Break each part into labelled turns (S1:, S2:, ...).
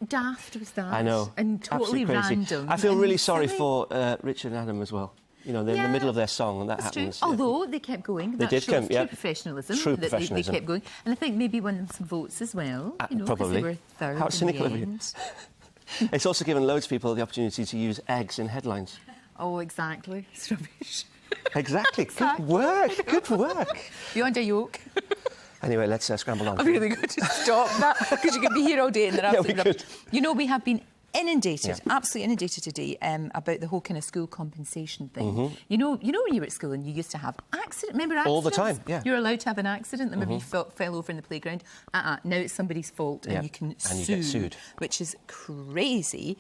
S1: daft was that?
S2: I know.
S1: And totally random.
S2: I feel really sorry
S1: silly.
S2: for Richard and Adam as well. You know, they're in the middle of their song and that happens.
S1: True. Although they kept going.
S2: They
S1: that
S2: did
S1: shows
S2: come,
S1: true professionalism.
S2: True
S1: that
S2: professionalism.
S1: They kept going. And I think maybe won them some votes as well. You know,
S2: probably.
S1: They were third.
S2: How cynical of
S1: you.
S2: It's also given loads of people the opportunity to use eggs in headlines.
S1: Oh, exactly. It's rubbish.
S2: Exactly. Good work. Good work.
S1: Beyond a yoke.
S2: Anyway, let's scramble on.
S1: I'm really going to stop that because you could be here all day and they're absolutely rubbish. You know, we have been inundated, absolutely inundated today about the whole kind of school compensation thing. You know when you were at school and you used to have accidents? Remember accidents?
S2: All the time, yeah.
S1: You're allowed to have an accident and maybe you fell over in the playground. Now it's somebody's fault and you can sue.
S2: And you get sued.
S1: Which is crazy.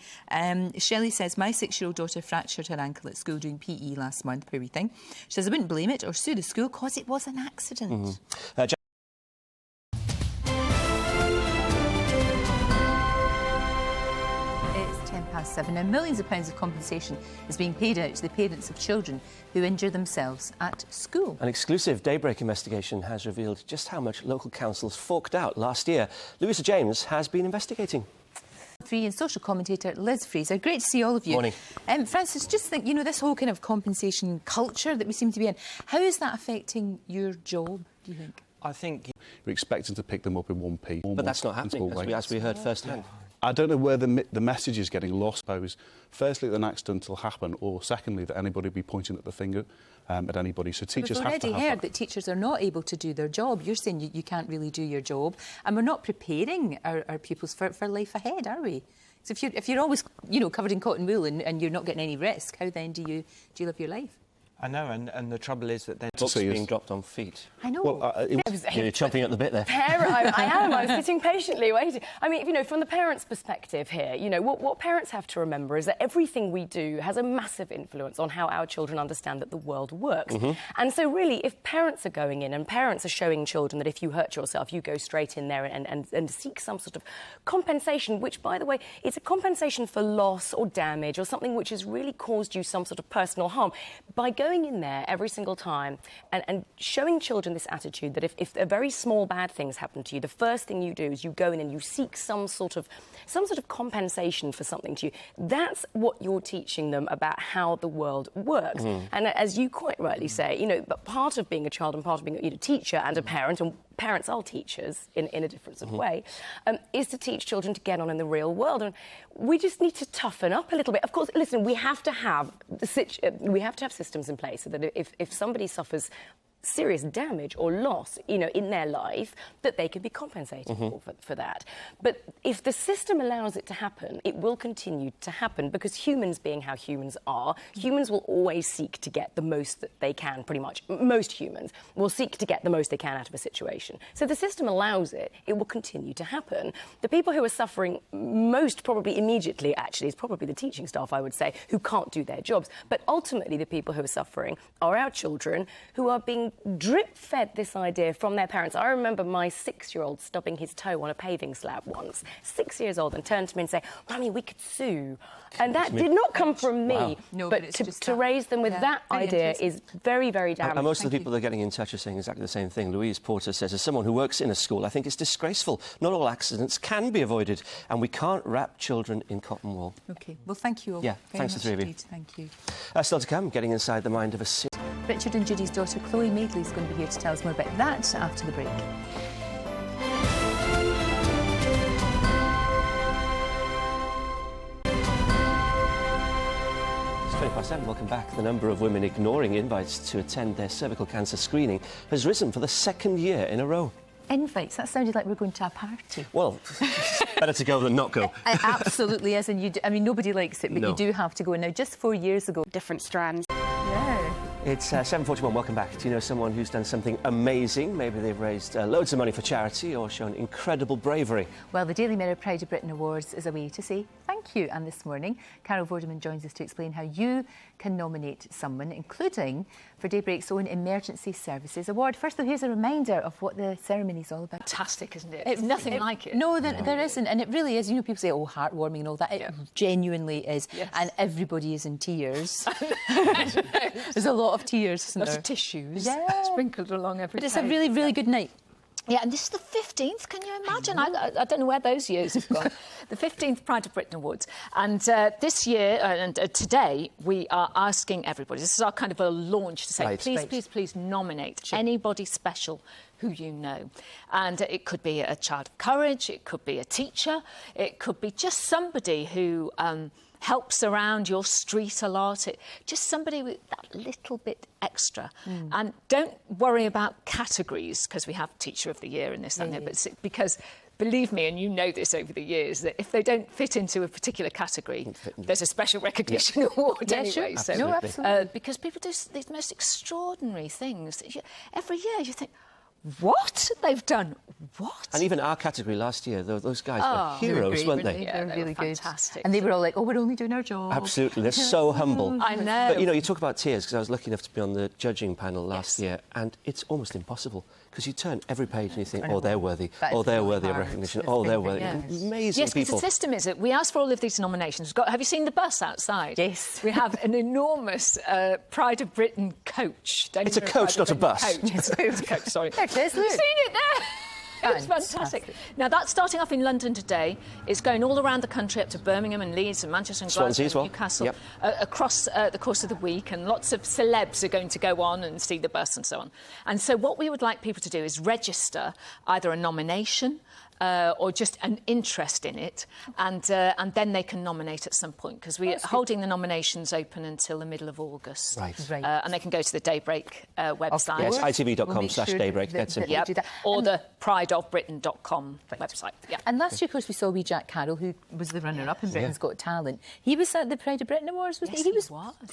S1: Shelley says, my 6-year-old daughter fractured her ankle at school doing PE last month, poor wee thing. She says, I wouldn't blame it or sue the school because it was an accident. Now, millions of pounds of compensation is being paid out to the parents of children who injure themselves at school.
S2: An exclusive Daybreak investigation has revealed just how much local councils forked out last year. Louisa James has been investigating.
S1: And social commentator Liz Fraser. Great to see all of you.
S2: Morning.
S1: Francis, just think, you know, this whole kind of compensation culture that we seem to be in, how is that affecting your job, do you think?
S3: I think we're expecting to pick them up in one piece.
S2: But that's not happening, as we heard firsthand.
S3: I don't know where the message is getting lost. I suppose, firstly, that an accident will happen, or secondly, that anybody be pointing at the finger at anybody. So teachers have to have
S1: We've already heard that teachers are not able to do their job. You're saying you can't really do your job, and we're not preparing our pupils for life ahead, are we? So if you're always, you know, covered in cotton wool and you're not getting any risk, how then do you live your life?
S4: I know, and the trouble is that they're
S2: books being dropped on feet.
S1: I know.
S3: Well,
S2: you're chomping at the bit there.
S5: I am. I was sitting patiently waiting. I mean, you know, from the parents' perspective here, you know, what parents have to remember is that everything we do has a massive influence on how our children understand that the world works. And so, really, if parents are going in and parents are showing children that if you hurt yourself, you go straight in there and seek some sort of compensation, which, by the way, is a compensation for loss or damage or something which has really caused you some sort of personal harm, by going in there every single time and showing children this attitude that if a very small bad things happen to you, the first thing you do is you go in and you seek some sort of compensation for something to you. That's what you're teaching them about how the world works. And as you quite rightly say, you know, but part of being a child and part of being a teacher and a parent, and parents are teachers in a different sort of way, is to teach children to get on in the real world. And we just need to toughen up a little bit. Of course, listen, we have to have systems in place so that if somebody suffers serious damage or loss, you know, in their life, that they can be compensated for that. But if the system allows it to happen, it will continue to happen because humans being how humans are, humans will always seek to get the most that they can, pretty much. Most humans will seek to get the most they can out of a situation. So the system allows it, it will continue to happen. The people who are suffering most probably immediately, actually, is probably the teaching staff, I would say, who can't do their jobs. But ultimately, the people who are suffering are our children who are being drip-fed this idea from their parents. I remember my 6-year-old stubbing his toe on a paving slab once, 6 years old, and turned to me and say, "Mummy, we could sue." And that did not come from me.
S2: Wow.
S1: No,
S5: but to raise them with that idea is very, very damaging.
S2: And most of the people that are getting in touch are saying exactly the same thing. Louise Porter says, as someone who works in a school, I think it's disgraceful. Not all accidents can be avoided, and we can't wrap children in cotton wool.
S1: OK, well, thank you all.
S2: Yeah,
S1: very
S2: thanks to
S1: much
S2: the three of you.
S1: indeed. Thank you.
S2: Still to come, getting inside the mind of a...
S1: Richard and Judy's daughter, Chloe Madeley, is going to be here to tell us more about that after the break.
S2: It's 7:20. Welcome back. The number of women ignoring invites to attend their cervical cancer screening has risen for the 2nd year in a row.
S1: Invites? That sounded like we're going to a party.
S2: Well, better to go than not go.
S1: It absolutely is, and I mean, nobody likes it, but you do have to go. Now, just 4 years ago...
S5: Different strands.
S1: Yeah.
S2: It's 7:41. Welcome back. Do you know someone who's done something amazing? Maybe they've raised loads of money for charity or shown incredible bravery.
S1: Well, the Daily Mirror Pride of Britain Awards is a way to say thank you. And this morning, Carol Vorderman joins us to explain how you can nominate someone, including for Daybreak's own Emergency Services Award. First, though, here's a reminder of what the ceremony is all about.
S6: Fantastic, isn't it? It's nothing like it.
S1: No, there isn't. And it really is. You know, people say, oh, heartwarming and all that. It genuinely is.
S6: Yes.
S1: And everybody is in tears. There's a lot of tears, isn't there?
S6: Lots of tissues
S1: sprinkled
S6: along every
S1: But it's a really, really good night.
S6: Yeah, and this is the 15th, can you imagine? I don't know where those years have gone. The 15th Pride of Britain Awards. And this year, and today, we are asking everybody, this is our kind of a launch to say, please nominate anybody special who you know. And it could be a child of courage, it could be a teacher, it could be just somebody who helps around your street a lot. Just somebody with that little bit extra. And don't worry about categories, because we have Teacher of the Year and this and that, but because believe me, and you know this over the years, that if they don't fit into a particular category, there's a special recognition award anyway.
S1: Sure. No, absolutely.
S6: Because people do these most extraordinary things. Every year you think, what? They've done what?
S2: And even our category last year, those guys were heroes, weren't they?
S1: Yeah, they were really good.
S6: Fantastic.
S1: And they were all like, oh, we're only doing our job.
S2: Absolutely. They're so humble.
S6: I know.
S2: But, you know, you talk about tears, because I was lucky enough to be on the judging panel last year, and it's almost impossible, because you turn every page and you think, oh, they're worthy. Oh, they're worthy of recognition. Oh, they're worthy. Amazing
S6: yes,
S2: people.
S6: because the system is that we ask for all of these nominations. Have you seen the bus outside?
S1: Yes.
S6: We have an enormous Pride of Britain coach.
S2: It's a coach, not a bus.
S6: It's a coach, sorry.
S1: There it is, look.
S6: Seen it there? It's fantastic. Now, that's starting off in London today. It's going all around the country, up to Birmingham and Leeds and Manchester and Glasgow and Newcastle, across the course of the week. And lots of celebs are going to go on and see the bus and so on. And so what we would like people to do is register either a nomination or just an interest in it, and then they can nominate at some point, because we're holding the nominations open until the middle of August.
S2: Right.
S6: And they can go to the Daybreak website.
S2: Yes, itv.com/Daybreak. That's it.
S6: Or the prideofbritain.com website. Yeah.
S1: And last year, of course, we saw wee Jack Carroll, who was the runner-up in Britain's Got Talent. He was at the Pride of Britain Awards, wasn't he?
S6: Yes, he was.